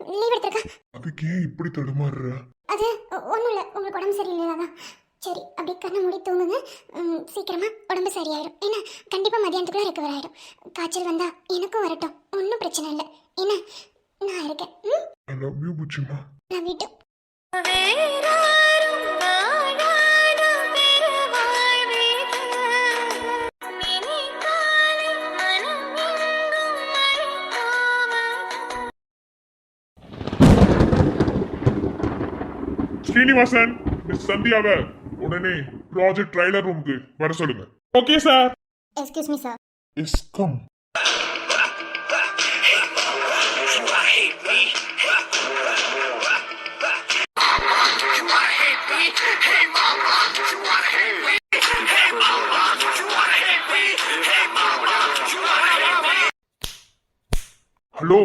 Speaker 4: லீவ் எடுத்திருக்கா.
Speaker 2: அதுக்கு ஏன் இப்படி தடுமாறுற?
Speaker 4: அது ஒன்றும் இல்லை, உங்களுக்கு உடம்பு சரியில்லைதான். சரி அப்படியே கண்ணை மூடி தூங்குங்க. சீக்கிரமா உடம்பு சரியாயிடும். ஏன்னா கண்டிப்பாக மதியானத்துக்குள்ள ரெக்கவர் ஆயிடும். காய்ச்சல் வந்தா எனக்கும் வரட்டும், ஒன்றும் பிரச்சனை இல்லை. ஏன்னா நான் இருக்கேன்.
Speaker 2: ஐ லவ் யூ பூச்சிமா.
Speaker 4: நான் வீட்டு
Speaker 2: ஸ்ரீனிவாசன், மிஸ் சந்தியாவை உடனே ப்ராஜெக்ட் ட்ரைலர் ரூமுக்கு வர சொல்லுங்க. Okay sir.
Speaker 4: Excuse me sir.
Speaker 2: Yes, come.
Speaker 5: Hey mama, you wanna hate me? Hey mama, you wanna hate me? Hey mama, you wanna hate me?
Speaker 2: Hello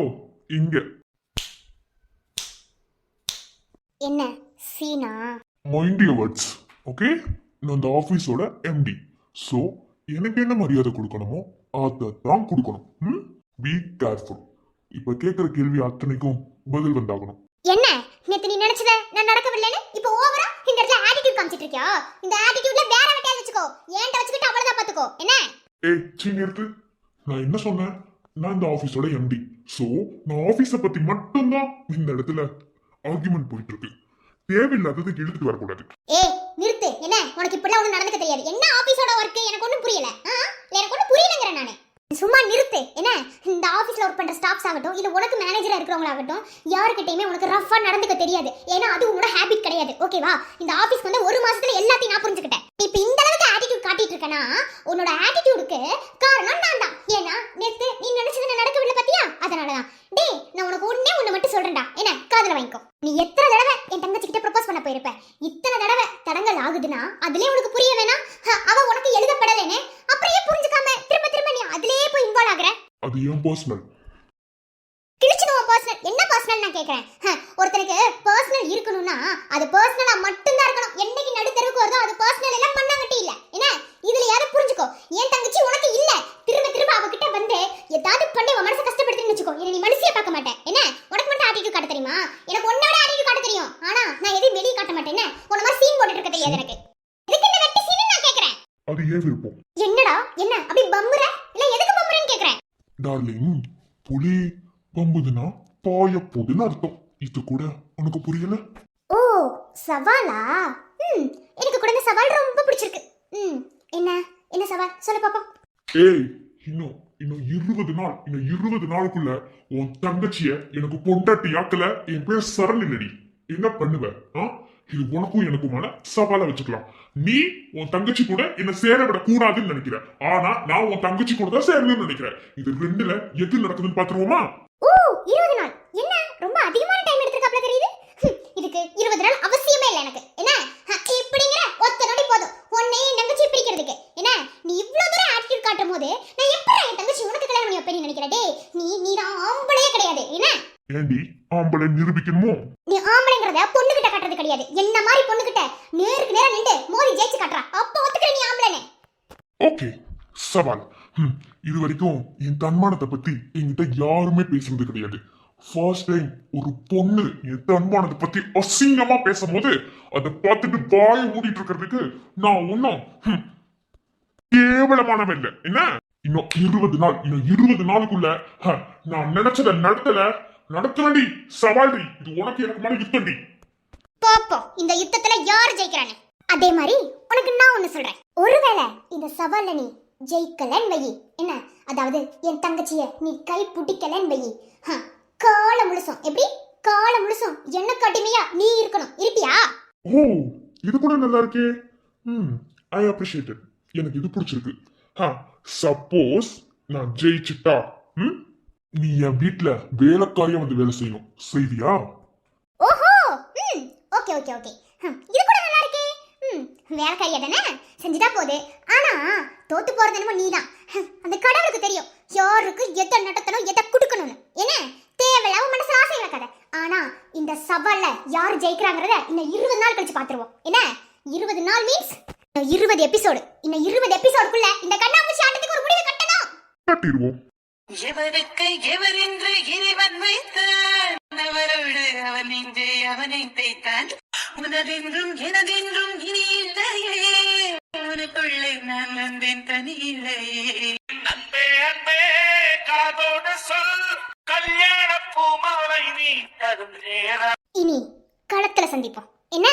Speaker 2: இங்க
Speaker 3: என்ன சீனா?
Speaker 2: Mind your words. ஓகே, நான் இந்த ஆஃபீஸோட empty. So எனக்கு என்ன மரியாதை கொடுக்கணுமோ அதை தான் கொடுக்கணும். Be careful. இப்போ கேட்குற கேள்வி அத்தனைக்கும் பதில் வந்தாகணும்.
Speaker 3: என்ன நேத்து நீ நினைச்சத நான் நடக்கவில்லைன்னு இப்போ ஓவரா இந்த இடத்துல ஆட்டிட்யூட் காமிச்சிட்டு இருக்கியா? இந்த ஆட்டிட்யூட்ல வேற வெட்டியா வச்சுக்கோ. ஏன்ட்ட வச்சுக்கிட்டு அவ்வளவுதான் பாத்துக்கோ. என்ன?
Speaker 2: ஏய் சீனி எடுத்து, நான் என்ன சொன்னேன்? நான் இந்த ஆஃபீஸோட எம்டி. ஸோ நான் ஆஃபீஸை பத்தி மட்டும்தான் இந்த இடத்துல ஆர்குமெண்ட் போயிட்டு இருக்கு. தேவையில்லாததுக்கு இழுத்துட்டு வரக்கூடாது.
Speaker 3: ஏய் நிறுத்து. என்ன உனக்கு இப்படிலாம் ஒண்ணு நடந்துக்க தெரியாது? என்ன ஆபீஸோட வர்க் எனக்கு ஒண்ணும் புரியல. எனக்கு ஒண்ணும் புரியலங்கற நானே. சும்மா நிறுத்து. என்ன இந்த ஆபீஸ்ல ஒர்க் பண்ற ஸ்டாஃப்ஸ் ஆகட்டும் இல்ல உனக்கு மேனேஜரா இருக்கிறவங்களாகட்டும் யாருக்கிட்டயுமே உனக்கு ரஃபா நடந்துக்க தெரியாது. ஏன்னா அது உன்னோட ஹாபிட் கிடையாது. ஓகேவா? இந்த ஆபீஸ்க்கு வந்து ஒரு மாசத்துல எல்லாத்தையும் நான் புரிஞ்சுக்கிட்டேன். இப்ப இந்த அளவுக்கு ஆட்டிட்யூட் காட்டிட்டு இருக்கனா உன்னோட ஆட்டிட்யூடுக்கு காரணம் நான் தான். ஏன்னா நேத்து நீ நினைச்சது நடக்கவில்லை பாத்தியா? அதனாலதான். டேய் நான் உனக்கு ஒண்ணு மட்டும் சொல்றேன்டா. என்ன காதுல வாங்கிக்கோ. நீ எத்தனை தடவை என் தங்கச்சி கிட்ட ப்ரொபோஸ் பண்ண போயிருப்ப? இத்தனை தடவை தடங்கள் ஆகுதுன்னா அதுலயே உனக்கு புரிய வேணாம் அவ உனக்கு எழுதப்படலைன்னு? அப்புறம் ஏன் புரிஞ்சுக்காம திரும்ப திரும்ப நீ அதுலயே போய் இன்வால்வ் ஆகுற?
Speaker 2: அது ஏன் பர்சனல்.
Speaker 3: கிழிச்சுடுவோம் பர்சனல். என்ன பர்சனல் நான் கேக்குறேன். ஒருத்தருக்கு பர்சனல் இருக்கணும்னா அது பர்சனலா மட்டும்தான் இருக்கணும். என்னைக்கு நடுத்தருக்கு வருதோ அது பர்சனல் எல்லாம் பண்ணாங்கட்டி இல்ல. என்ன இதுல யாரை புரிஞ்சுக்கோ. என் தங்கச்சி உனக்கு இல்ல. திரும்ப திரும்ப அவகிட்ட வந்து ஏதாவது பண்ணி உன் மனசை கஷ்டப்படுத்துன்னு வச்சுக்கோ. என்ன நீ மனசிலே பார்க்க மாட்டேன். என்ன உனக்கு மட்டும் ஆட்டிட்யூட் காட்ட தெரியுமா? எனக்கு உன்னோட ஆட்டிட்யூட் காட்ட தெரியும். ஆனா நான் எதையும் வெளியே காட்ட மாட்டேன். உன்ன மாதிரி சீன் போட்டுட்டு இருக்க தெரியாது எனக்கு. எதுக்கு இந்த வெட்டி சீன் நான் கேக்குறேன்.
Speaker 2: அது ஏன் விருப்பம்?
Speaker 3: என்னடா என்ன அப்படி பம்புற? இல்ல எதுக்கு பம்புறன்னு கேக்குறேன்.
Speaker 2: டார்லிங், புலி பம்புதுன்னா பாய போகுதுன்னு அர்த்தம். இது கூட உனக்கு புரியல?
Speaker 3: ஓ சவாலா? எனக்கு கூட இந்த சவால் ரொம்ப பிடிச்சிருக்கு. என்ன என்ன சவால் சொல்லு பாப்போம்.
Speaker 2: ஏய் இன்னும் 20 நாளுக்குள்ள உன் தங்கச்சிய எனக்கு பொண்டாட்டி ஆக்கல என் பேர் சரண் இல்லடி. என்ன பண்ணுவ? இது உனக்கும் எனக்குமான சவாலா வச்சுக்கலாம். நீ உன் தங்கச்சி கூட என்ன சேர விட கூடாதுன்னு நினைக்கிற. ஆனா நான் உன் தங்கச்சி கூட தான் சேரணும்னு நினைக்கிறேன். இது ரெண்டுல எது நடக்குதுன்னு பாத்துருவோமா?
Speaker 3: ஓ 20 நாள் என்ன ரொம்ப அதிகமான டைம் எடுத்துக்காப்ல தெரியுது. இதுக்கு 20 நாள் அவசியமே இல்ல எனக்கு. என்ன இப்படிங்கற ஒத்த நொடி போதும் உன்னையும் தங்கச்சி பிரிக்கிறதுக்கு. என்ன நீ இவ்ளோ தூரம் ஆட்டிட்யூட் காட்டும் போது நான் எப்படி என் தங்கச்சி உனக்கு கல்யாணம் பண்ணி வைப்பேன்னு நினைக்கிற? டேய் நீ தான் ஆம்பளையே கிடையாது. என்ன
Speaker 2: ஏண்டி ஆம்பளை நிரூபிக்கணுமோ?
Speaker 3: நீ ஆம்பளைங்கறத பொண்ணு கிட்ட காட்டுறது கிடையாது. என்ன மாதிரி பொண்ணு கிட்ட நேருக்கு நேரா நின்னு மோதி ஜெயிச்சு காட்டுறா. அப்ப ஒத்துக்கிற நீ ஆம்பளைனே.
Speaker 2: ஓகே சவால். இது வரைக்கும் என் தன்மானத்தை பத்தி என்கிட்ட யாருமே பேசுறது கிடையாது. ஃபர்ஸ்ட் டைம் ஒரு பொண்ணு என் தன்மானத்தை பத்தி அசிங்கமா பேசும்போது அதை பார்த்துட்டு வாய மூடிட்டு இருக்கிறதுக்கு நான் ஒன்னும் கேவலமானவன் இல்லை. என்ன இன்னும் 20 நாளுக்குள்ள நான் நினைச்சத நடத்தலடி சவால்டி. இது உனக்கு எனக்கு மேல யுத்தம்டி.
Speaker 3: பாப்போம் இந்த யுத்தத்துல யார் ஜெயிக்கிறானே. அதே மாதிரி உனக்கு நான் ஒண்ணு சொல்றேன். ஒருவேளை இந்த சவால்ல நீ ஜெயிக்கலன்னு வை. என்ன அதாவது என் தங்கச்சிய நீ கை பிடிக்கலன்னு வை. காலம் முழுசும் எப்படி காலம் முழுசும் என்ன காட்டிமையா நீ இருக்கணும். இருப்பியா?
Speaker 2: ஓ இது கூட நல்லா இருக்கே. I appreciate. எனக்கு இது பிடிச்சிருக்கு. சப்போஸ் நான் ஜெயிச்சுட்டா நீ என் வீட்டுல வேலைக்காரியா வந்து வேலை செய்யணும். செய்வியா?
Speaker 3: ஓஹோ ஓகே ஓகே ஓகே. இது கூட நல்லா இருக்கே. வேலைக்காரியா தானே செஞ்சுட்டா போகுது. ஆனா தோத்து போறது என்னமோ நீதான். அந்த கடவுளுக்கு தெரியும் யாருக்கு எதை நடத்தணும் எதை கொடுக்கணும்னு. என்ன தேவையில்லாம மனசுல ஆசை வைக்காத. ஆனா இந்த சவால்ல யார் ஜெயிக்கிறாங்கறத இன்னும் 20 நாள் கழிச்சு பாத்துருவோம். என்ன 20 நாள் மீன்ஸ் 20 எபிசோடு. இன்னும் 20 எபிசோடுக்குள்ள இந்த கண்ணாமூச்சி ஆட்டத்துக்கு ஒரு முடிவு கட்டணும்.
Speaker 2: கட்டிடுவோம்.
Speaker 1: எவருக்கு எவர் என்று இறைவன் வைத்தான். அவரோடு அவன் இன்றே அவனை தைத்தான். உனதென்றும் எனதென்றும் இனி இல்லையே. உனக்குள்ளே நான் வந்தேன் தனி இல்லையே.
Speaker 5: அன்பே அன்பே காதோடு சொல் கல்யாண பூமாலை நீ தரும் நேரம்.
Speaker 3: இனி களத்துல சந்திப்போம். என்ன